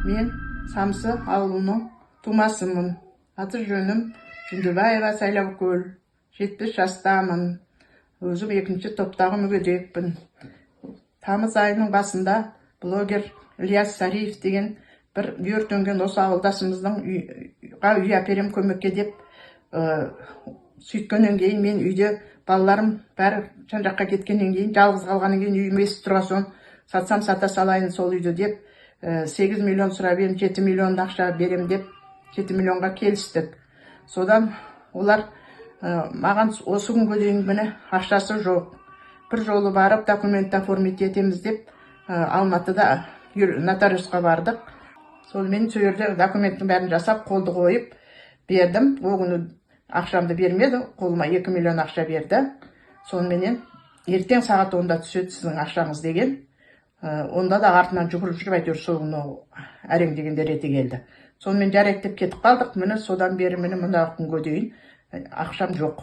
Мен Самсы ауылының тумасымын. Аты жөнім Жүндібаева Сайлаукөл. 70 жастамын. Өзім екінші топтағы мүгедекпін. Тамыз айының басында блогер Ильяс Сариев деген бір өртенген осы ауылдасымыздың үй әперем көмекке деп сөйткеннен кейін мен үйде балаларым бәрі жан жаққа кеткеннен кейін жалғыз қалғаннан кейін үйім естіп тұрған соң сатсам сата салайын сол үйді деп 8 миллион сұрап едім, 7 миллион ақша берем деп 7 миллионға келістік. Содан олар маған осы күнге дейін міне ақшасы жоқ. Бір жолы барып документ оформить етеміз деп Алматыда нотариусқа бардық. Сонымен сол жерде документтің бәрін жасап қолды қойып бердім. Ол күні ақшамды бермеді, қолыма 2 миллион ақша берді. Соныменен ертең сағат 10-да түседі сіздің ақшаңыз деген. Онда да артынан жүгіріп жүріп әйтеуір сол күні әрең дегенде реті келді. Сонымен жарайды деп кетіп қалдық. Міне содан бері міне мына күнге дейін ақшам жоқ.